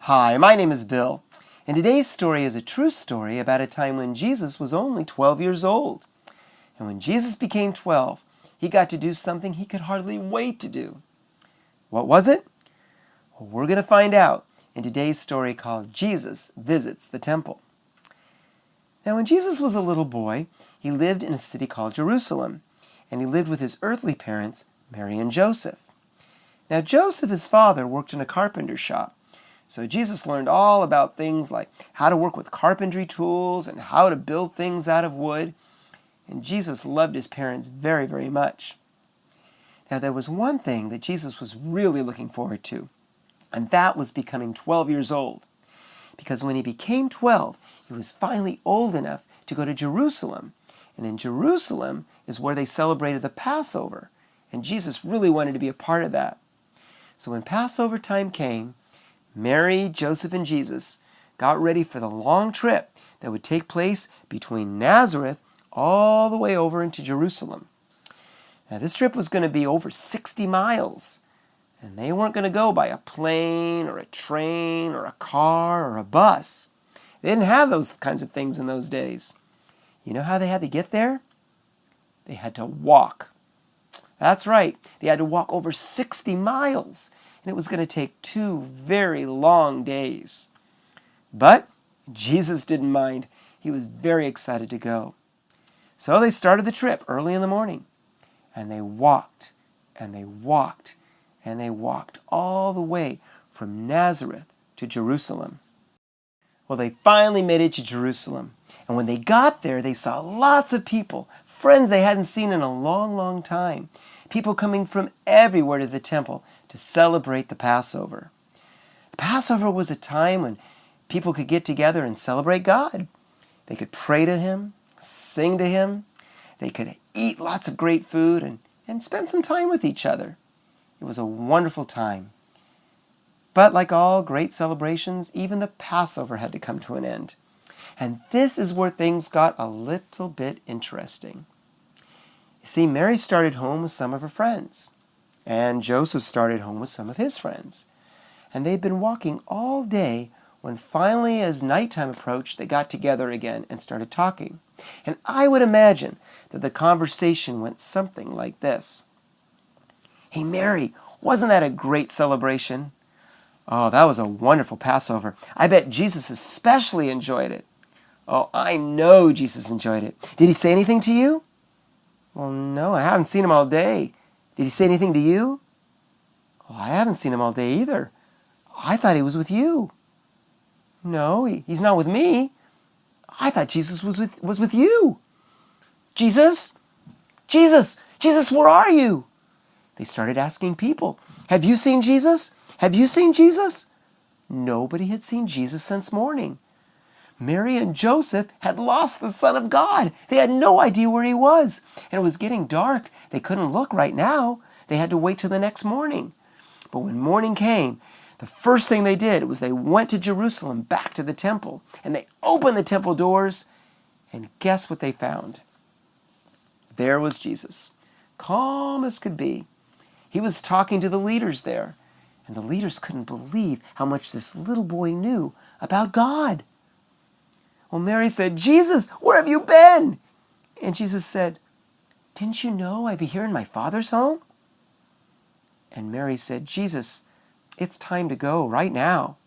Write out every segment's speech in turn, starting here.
Hi, my name is Bill, and today's story is a true story about a time when Jesus was only 12 years old. And when Jesus became 12, he got to do something he could hardly wait to do. What was it? Well, we're going to find out in today's story called Jesus Visits the Temple. Now, when Jesus was a little boy, he lived in a city called Jerusalem, and he lived with his earthly parents, Mary and Joseph. Now, Joseph, his father, worked in a carpenter shop. So Jesus learned all about things like how to work with carpentry tools and how to build things out of wood. And Jesus loved his parents very, very much. Now there was one thing that Jesus was really looking forward to, and that was becoming 12 years old. Because when he became 12, he was finally old enough to go to Jerusalem. And in Jerusalem is where they celebrated the Passover. And Jesus really wanted to be a part of that. So when Passover time came, Mary, Joseph, and Jesus got ready for the long trip that would take place between Nazareth all the way over into Jerusalem. Now this trip was going to be over 60 miles, and they weren't going to go by a plane or a train or a car or a bus. They didn't have those kinds of things in those days. You know how they had to get there? They had to walk. That's right, they had to walk over 60 miles. And it was going to take 2 very long days. But Jesus didn't mind. He was very excited to go. So they started the trip early in the morning. And they walked, and they walked, and they walked all the way from Nazareth to Jerusalem. Well, they finally made it to Jerusalem. And when they got there, they saw lots of people, friends they hadn't seen in a long, long time. People coming from everywhere to the temple to celebrate the Passover. The Passover was a time when people could get together and celebrate God. They could pray to Him, sing to Him. They could eat lots of great food and spend some time with each other. It was a wonderful time. But like all great celebrations, even the Passover had to come to an end. And this is where things got a little bit interesting. You see, Mary started home with some of her friends, and Joseph started home with some of his friends. And they'd been walking all day when finally, as nighttime approached, they got together again and started talking. And I would imagine that the conversation went something like this. "Hey, Mary, wasn't that a great celebration?" "Oh, that was a wonderful Passover. I bet Jesus especially enjoyed it." "Oh, I know Jesus enjoyed it. Did he say anything to you?" "Well, no, I haven't seen him all day. Did he say anything to you?" "Well, I haven't seen him all day either. I thought he was with you." "No, he's not with me. I thought Jesus was with you." "Jesus? Jesus! Jesus, where are you?" They started asking people, "Have you seen Jesus? Have you seen Jesus?" Nobody had seen Jesus since morning. Mary and Joseph had lost the Son of God. They had no idea where he was. And it was getting dark. They couldn't look right now. They had to wait till the next morning. But when morning came, the first thing they did was they went to Jerusalem, back to the temple. And they opened the temple doors. And guess what they found? There was Jesus, calm as could be. He was talking to the leaders there. And the leaders couldn't believe how much this little boy knew about God. Well, Mary said, "Jesus, where have you been?" And Jesus said, "Didn't you know I'd be here in my Father's home?" And Mary said, "Jesus, it's time to go right now."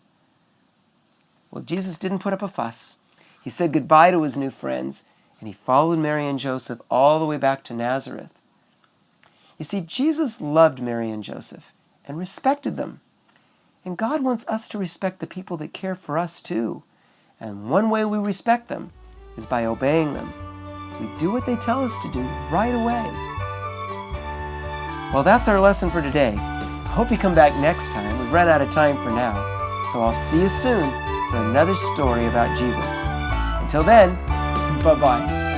Well, Jesus didn't put up a fuss. He said goodbye to his new friends, and he followed Mary and Joseph all the way back to Nazareth. You see, Jesus loved Mary and Joseph and respected them. And God wants us to respect the people that care for us too. And one way we respect them is by obeying them. We do what they tell us to do right away. Well, that's our lesson for today. I hope you come back next time. We've run out of time for now. So I'll see you soon for another story about Jesus. Until then, bye-bye.